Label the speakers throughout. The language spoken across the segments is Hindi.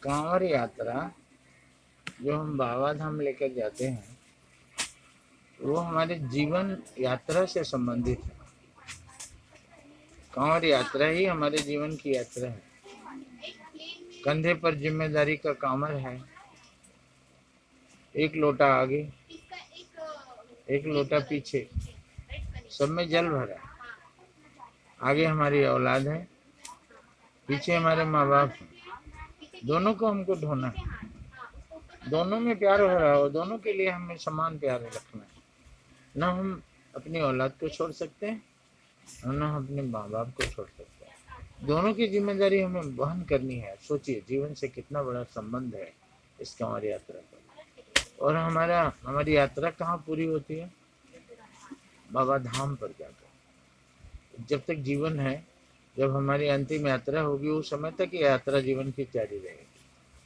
Speaker 1: कांवड़ यात्रा जो हम बाबा धाम लेकर जाते हैं वो हमारे जीवन यात्रा से संबंधित है। कांवड़ यात्रा ही हमारे जीवन की यात्रा है। कंधे पर जिम्मेदारी का कांवड़ है, एक लोटा आगे एक लोटा पीछे, सब में जल भरा। आगे हमारी औलाद है, पीछे हमारे माँ बाप हैं, दोनों को हमको ढोना है। दोनों में प्यार हो रहा हो, दोनों के लिए हमें समान प्यार रखना है। न हम अपनी औलाद को छोड़ सकते हैं और न हम अपने माँ बाप को छोड़ सकते हैं। दोनों की जिम्मेदारी हमें वहन करनी है। सोचिए जीवन से कितना बड़ा संबंध है इस कांवड़ यात्रा का। और हमारी यात्रा कहाँ पूरी होती है? बाबा धाम पर जाकर। जब तक जीवन है, जब हमारी अंतिम यात्रा होगी, उस समय तक ये यात्रा जीवन की जारी रहेगी।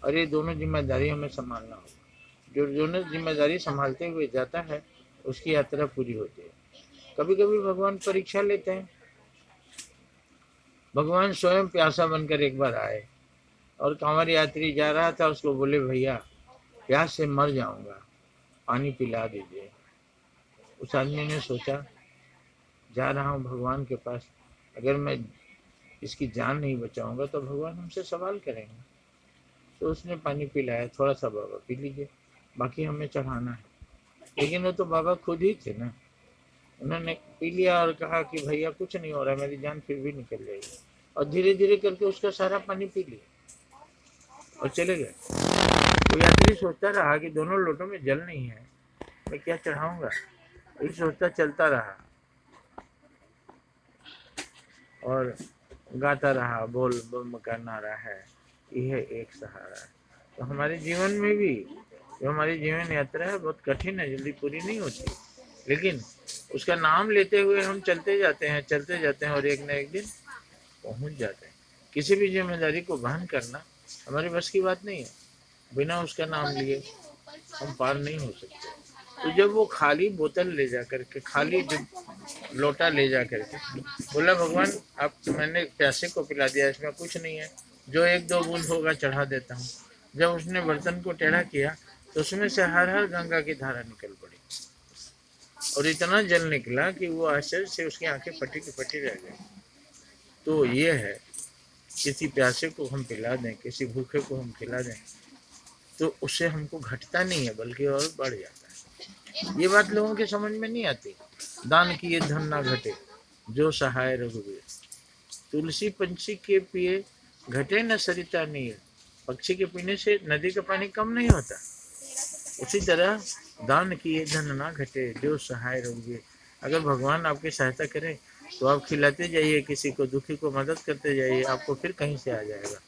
Speaker 1: और ये दोनों जिम्मेदारी हमें संभालना होगा। जो दोनों जिम्मेदारी संभालते हुए जाता है उसकी यात्रा पूरी होती है। कभी कभी भगवान परीक्षा लेते हैं। भगवान स्वयं प्यासा बनकर एक बार आए और कांवड़ यात्री जा रहा था, उसको बोले भैया प्यास से मर जाऊंगा, पानी पिला दीजिए। उस आदमी ने सोचा जा रहा हूँ भगवान के पास, अगर मैं इसकी जान नहीं बचाऊंगा तो भगवान हमसे सवाल करेंगे। तो उसने पानी पिलाया, थोड़ा सा बाबा पी लीजिए, बाकी हमें चढ़ाना है। लेकिन वो तो बाबा खुद ही थे ना। उन्होंने पी लिया और कहा कि भैया कुछ नहीं हो रहा, मेरी जान फिर भी निकल जाएगी। और धीरे धीरे करके उसका सारा पानी पी लिया और चले गए। वो यात्री सोचता रहा कि दोनों लोटों में जल नहीं है, मैं क्या चढ़ाऊंगा। ये सोचता चलता रहा और गाता रहा, बोल बम का नारा है, यह एक सहारा है। तो हमारे जीवन में भी जो हमारी जीवन यात्रा है बहुत कठिन है, जल्दी पूरी नहीं होती, लेकिन उसका नाम लेते हुए हम चलते जाते हैं और एक न एक दिन पहुंच जाते हैं। किसी भी जिम्मेदारी को वहन करना हमारे बस की बात नहीं है। बिना उसका नाम लिए हम पार नहीं हो सकते। तो जब वो खाली बोतल ले जा करके, खाली लोटा ले जा करके बोला भगवान आप, मैंने प्यासे को पिला दिया, इसमें कुछ नहीं है, जो एक दो बूंद होगा चढ़ा देता हूँ। जब उसने बर्तन को टेढ़ा किया तो उसमें से हर हर गंगा की धारा निकल पड़ी और इतना जल निकला कि वो आश्चर्य से उसकी आंखें फटी की फटी रह गई। तो ये है, किसी प्यासे को हम पिला दें, किसी भूखे को हम खिला दें तो उससे हमको घटता नहीं है बल्कि और बढ़ जाता है। ये बात लोगों के समझ में नहीं आती। दान किए धन ना घटे, जो सहाय रघुवीर। तुलसी पंछी के पिए घटे न सरिता नीर। पक्षी के पीने से नदी का पानी कम नहीं होता। उसी तरह दान किए धन ना घटे, जो सहाय रघुवीर। अगर भगवान आपकी सहायता करे तो आप खिलाते जाइए, किसी को दुखी को मदद करते जाइए, आपको फिर कहीं से आ जाएगा,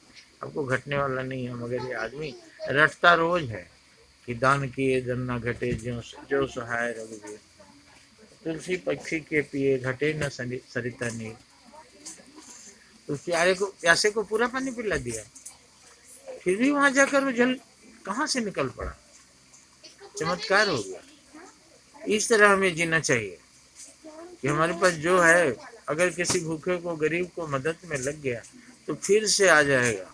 Speaker 1: आपको घटने वाला नहीं है। मगर ये आदमी रटता रोज है कि दान किए धन ना घटे, जो सहाय रघुवीर। तुलसी पक्षी के पिए घटे न सरिता नीर। तो प्यासे को पूरा पानी पिला दिया, फिर भी वहां जाकर वो जल कहाँ से निकल पड़ा। चमत्कार हो गया। इस तरह हमें जीना चाहिए कि हमारे पास जो है, अगर किसी भूखे को गरीब को मदद में लग गया तो फिर से आ जाएगा।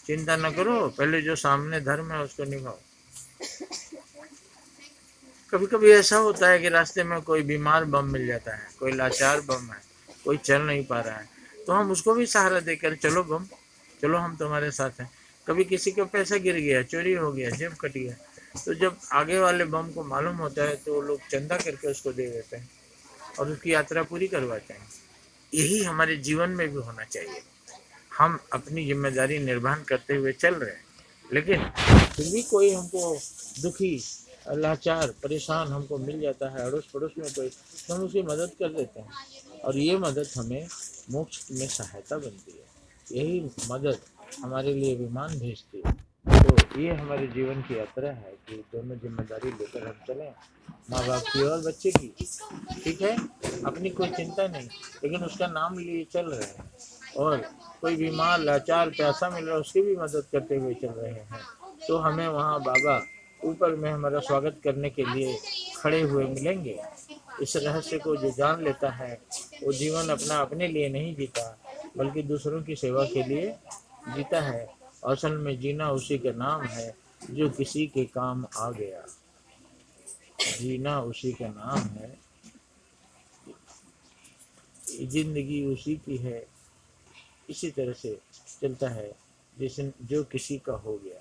Speaker 1: चिंता न करो, पहले जो सामने धर्म है उसको निभाओ। कभी कभी ऐसा होता है कि रास्ते में कोई बीमार बम मिल जाता है, कोई लाचार बम है, कोई चल नहीं पा रहा है, तो हम उसको भी सहारा देकर चलो बम, चलो हम तुम्हारे साथ हैं। कभी किसी का पैसा गिर गया, चोरी हो गया, जेब कट गया, तो जब आगे वाले बम को मालूम होता है तो लोग चंदा करके उसको दे देते हैं और उसकी यात्रा पूरी करवाते हैं। यही हमारे जीवन में भी होना चाहिए। हम अपनी जिम्मेदारी निर्वहन करते हुए चल रहे हैं, लेकिन फिर भी कोई हमको दुखी, लाचार, परेशान हमको मिल जाता है, अड़ोस पड़ोस में कोई, तो हम उसकी मदद कर देते हैं और ये मदद हमें मोक्ष में सहायता बनती है। यही मदद हमारे लिए विमान भेजती है। तो ये हमारे जीवन की यात्रा है कि दोनों जिम्मेदारी लेकर हम चलें, माँ बाप की और बच्चे की। ठीक है, अपनी कोई चिंता नहीं, लेकिन उसका नाम लिए चल रहे हैं। और कोई बीमार, लाचार, प्यासा मिल रहा है उसकी भी मदद करते हुए चल रहे हैं। तो हमें वहाँ बाबा ऊपर में हमारा स्वागत करने के लिए खड़े हुए मिलेंगे। इस रहस्य को जो जान लेता है वो जीवन अपना अपने लिए नहीं जीता, बल्कि दूसरों की सेवा के लिए जीता है। असल में जीना उसी का नाम है जो किसी के काम आ गया। जीना उसी का नाम है, जिंदगी उसी की है। इसी तरह से चलता है जिस जो किसी का हो गया।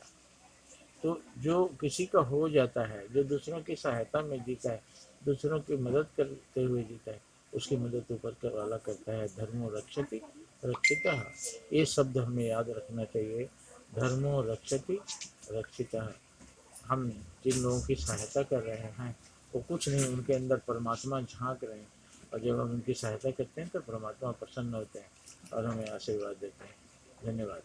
Speaker 1: तो जो किसी का हो जाता है, जो दूसरों की सहायता में जीता है, दूसरों की मदद करते हुए जीता है, उसकी मदद ऊपर का वाला करता है। धर्मो रक्षति रक्षितः, ये शब्द हमें याद रखना चाहिए। धर्मो रक्षति रक्षितः। हम जिन लोगों की सहायता कर रहे हैं वो कुछ नहीं, उनके अंदर परमात्मा झांक रहे हैं, और जब हम उनकी सहायता करते हैं तो परमात्मा प्रसन्न होते हैं और हमें आशीर्वाद देते हैं। धन्यवाद।